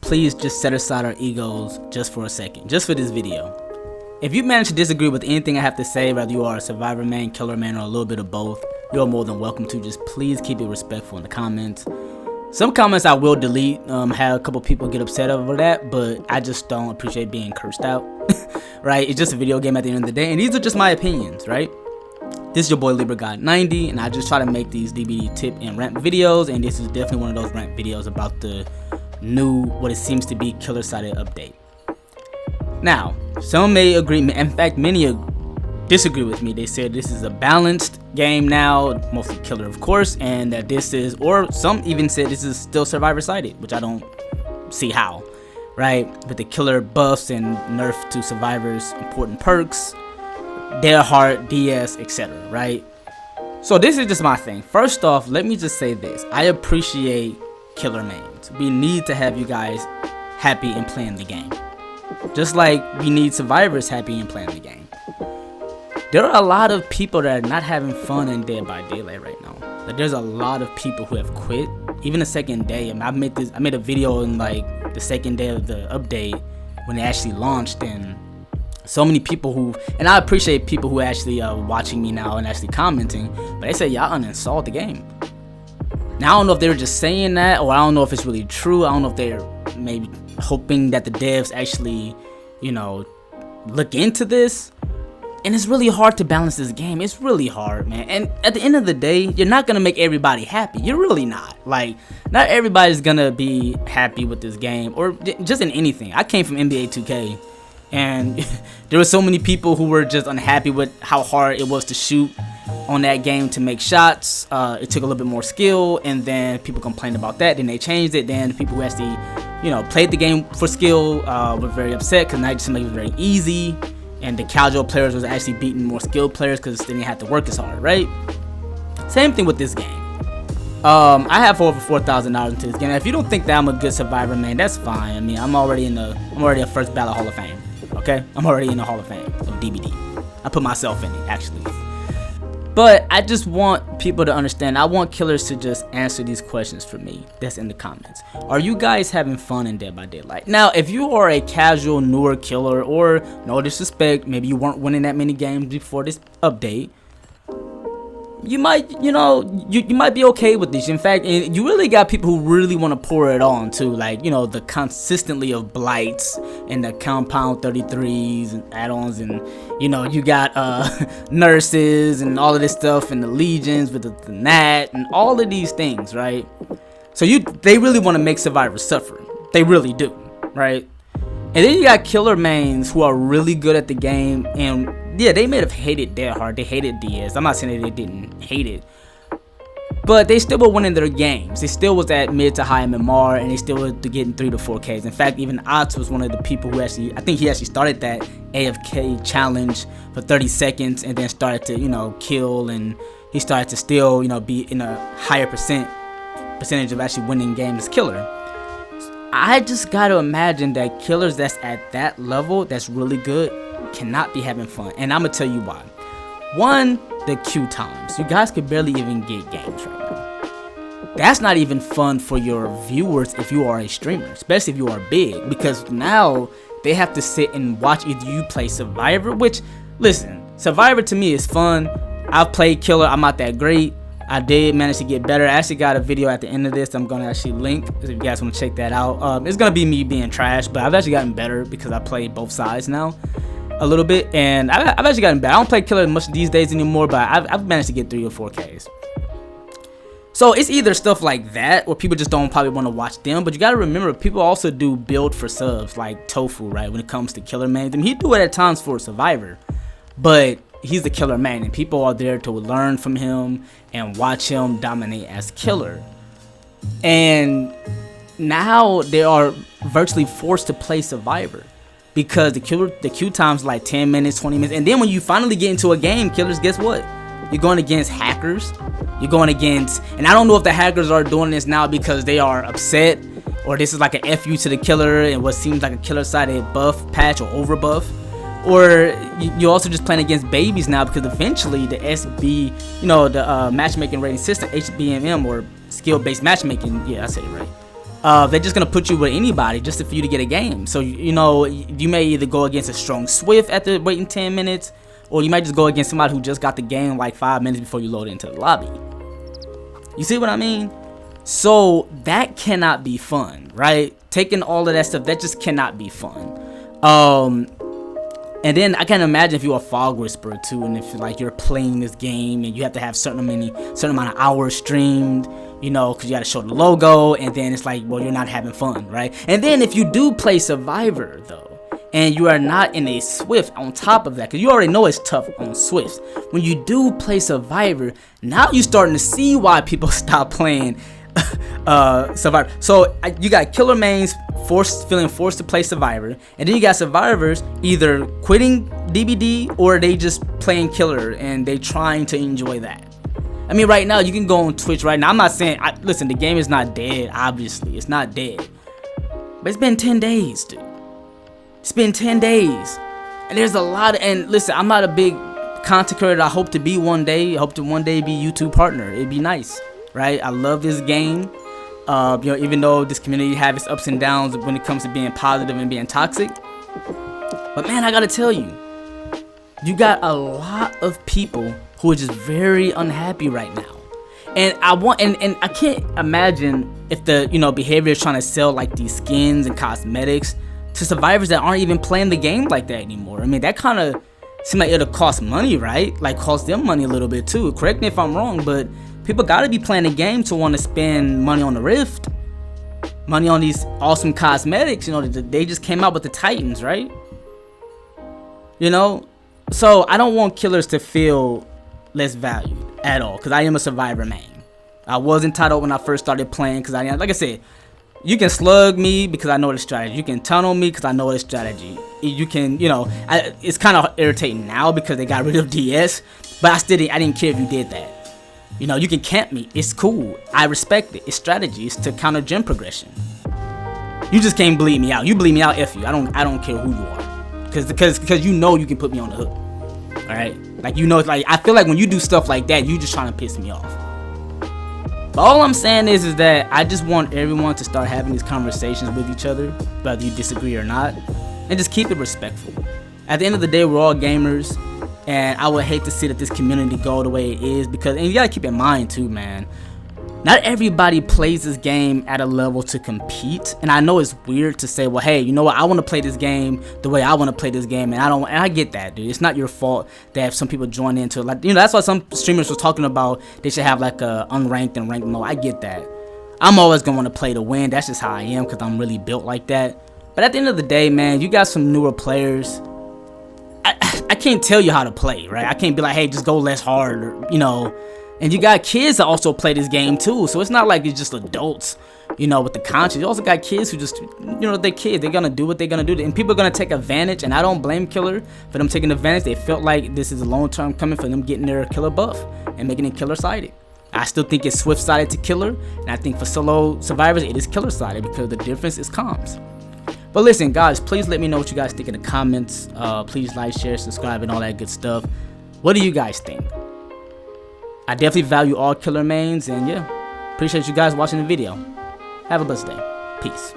please just set aside our egos just for a second, just for this video. If you manage to disagree with anything I have to say, whether you are a survivor main, killer main, or a little bit of both, you're more than welcome to. Just please keep it respectful in the comments. Some comments I will delete. Had a couple people get upset over that, but I just don't appreciate being cursed out. Right? It's just a video game at the end of the day, and these are just my opinions, right? This is your boy LibraGod90, and I just try to make these DBD tip and rant videos, and this is definitely one of those rant videos about the new, what it seems to be, killer-sided update. Now, some may agree, in fact, many disagree with me. They said this is a balanced game now, mostly killer, of course, and that this is, or some even said this is still survivor-sided, which I don't see how, right? With the killer buffs and nerf to survivors, important perks, their heart, DS, etc., right? So this is just my thing. First off, let me just say this. I appreciate killer mains. We need to have you guys happy and playing the game. Just like we need survivors happy and playing the game. There are a lot of people that are not having fun in Dead by Daylight right now. Like, there's a lot of people who have quit. Even the second day. I made a video in like the second day of the update when it actually launched, and so many people who, and I appreciate people who actually watching me now and actually commenting, but they say y'all uninstalled the game. Now I don't know if they were just saying that, or I don't know if it's really true. I don't know if they're maybe hoping that the devs actually, you know, look into this. And it's really hard to balance this game. It's really hard, man. And at the end of the day, you're not gonna make everybody happy. You're really not. Like, not everybody's gonna be happy with this game, or just in anything. I came from NBA 2K. And there were so many people who were just unhappy with how hard it was to shoot on that game to make shots. It took a little bit more skill, and then people complained about that. Then they changed it. Then the people who actually, you know, played the game for skill were very upset because now it just made it very easy, and the casual players was actually beating more skilled players because they didn't have to work as hard, right? Same thing with this game. I have over $4,000 into this game. Now, if you don't think that I'm a good survivor, man, that's fine. I mean, I'm already a first ballot Hall of Fame. Okay, I'm already in the Hall of Fame of DBD. I put myself in it, actually. But I just want people to understand. I want killers to just answer these questions for me. That's in the comments. Are you guys having fun in Dead by Daylight? Now, if you are a casual, newer killer, or no disrespect, maybe you weren't winning that many games before this update, you might, you know, you might be okay with this. In fact, you really got people who really want to pour it on too, like, you know, the consistently of blights and the compound 33s and add-ons, and you know, you got nurses and all of this stuff, and the legions with the NAT and all of these things, right? So they really want to make survivors suffer. They really do, right? And then you got killer mains who are really good at the game, and yeah, they may have hated Dead Hard, they hated DS. I'm not saying that they didn't hate it, but they still were winning their games. They still was at mid to high MMR, and they still were getting 3 to 4Ks. In fact, even Ots was one of the people who actually, I think he actually started that AFK challenge for 30 seconds, and then started to, you know, kill, and he started to still, you know, be in a higher percentage of actually winning games as killer. I just gotta imagine that killers that's at that level, that's really good, cannot be having fun, and I'm gonna tell you why. One, the queue times. You guys could barely even get games right now. That's not even fun for your viewers if you are a streamer, especially if you are big, because now they have to sit and watch either you play Survivor, which, listen, Survivor to me is fun. I've played killer, I'm not that great. I did manage to get better. I actually got a video at the end of this I'm gonna actually link if you guys want to check that out. It's gonna be me being trash, but I've actually gotten better because I play both sides now a little bit, and I've actually gotten better. I don't play killer much these days anymore, but I've managed to get 3 or 4Ks. So it's either stuff like that, or people just don't probably want to watch them. But you gotta remember, people also do build for subs, like Tofu, right? When it comes to killer mains, I mean, he do it at times for Survivor, but he's the killer main, and people are there to learn from him and watch him dominate as killer. And now they are virtually forced to play Survivor because the queue time's like 10 minutes, 20 minutes. And then when you finally get into a game, killers, guess what? You're going against hackers. You're going against, and I don't know if the hackers are doing this now because they are upset, or this is like a FU to the killer and what seems like a killer-sided buff patch or over buff. Or you're also just playing against babies now because eventually the SB, the matchmaking rating system, HBMM, or skill-based matchmaking, yeah, I said it right, they're just gonna put you with anybody just for you to get a game. So you know, you may either go against a strong Swift after waiting 10 minutes, or you might just go against somebody who just got the game like 5 minutes before you load into the lobby. You see what I mean? So that cannot be fun, right? Taking all of that stuff, that just cannot be fun. And then I can imagine if you're a fog whisperer too, and if like you're playing this game and you have to have certain amount of hours streamed, you know, because you got to show the logo, and then it's like, well, you're not having fun, right? And then if you do play Survivor though, and you are not in a Swift on top of that, because you already know it's tough on Swift. When you do play Survivor, now you're starting to see why people stop playing Survivor. So you got killer mains feeling forced to play Survivor, and then you got survivors either quitting DBD or they just playing killer and they trying to enjoy that. I mean, right now you can go on Twitch right now. I'm not saying, listen, the game is not dead. Obviously, it's not dead, but it's been 10 days, dude. It's been 10 days, and there's a lot of, and listen, I'm not a big content creator. I hope to be one day. I hope to one day be YouTube partner. It'd be nice, right? I love this game. You know, even though this community have its ups and downs when it comes to being positive and being toxic, but man, I gotta tell you, you got a lot of people who are just very unhappy right now, and I can't imagine if the, you know, behavior is trying to sell like these skins and cosmetics to survivors that aren't even playing the game like that anymore. I mean, that kind of seems like it'll cost money, right? Like cost them money a little bit too. Correct me if I'm wrong, but people gotta be playing the game to want to spend money on the Rift, money on these awesome cosmetics. You know, they just came out with the Titans, right? You know, so I don't want killers to feel less valued at all, because I am a Survivor main. I was entitled when I first started playing, because like I said, you can slug me because I know the strategy. You can tunnel me because I know the strategy. You can, you know, it's kind of irritating now because they got rid of DS, but I didn't care if you did that. You know, you can camp me. It's cool. I respect it. It's strategy. It's to counter gem progression. You just can't bleed me out. You bleed me out, F you. I don't care who you are, because you know you can put me on the hook. All right, like, you know, like, I feel like when you do stuff like that, you just trying to piss me off. But all I'm saying is that I just want everyone to start having these conversations with each other, whether you disagree or not, and just keep it respectful. At the end of the day, we're all gamers, and I would hate to see that this community go the way it is, because, and you gotta keep in mind too, man, not everybody plays this game at a level to compete. And I know it's weird to say, well, hey, you know what, I want to play this game the way I want to play this game, and I get that, dude. It's not your fault that some people join into it. Like, you know, that's why some streamers were talking about they should have like a unranked and ranked mode. I get that. I'm always gonna want to play to win. That's just how I am, because I'm really built like that. But at the end of the day, man, you got some newer players. I can't tell you how to play, right? I can't be like, hey, just go less hard, or, you know. And you got kids that also play this game too, so it's not like it's just adults, you know, with the conscience. You also got kids who just, you know, they're kids. They're gonna do what they're gonna do, and people are gonna take advantage. And I don't blame Killer for them taking advantage. They felt like this is a long term coming for them getting their killer buff and making it killer sided. I still think it's Swift sided to killer, and I think for solo survivors it is killer sided, because the difference is comms. But listen, guys, please let me know what you guys think in the comments. Please like, share, subscribe, and all that good stuff. What do you guys think? I definitely value all killer mains, and yeah, appreciate you guys watching the video. Have a blessed day. Peace.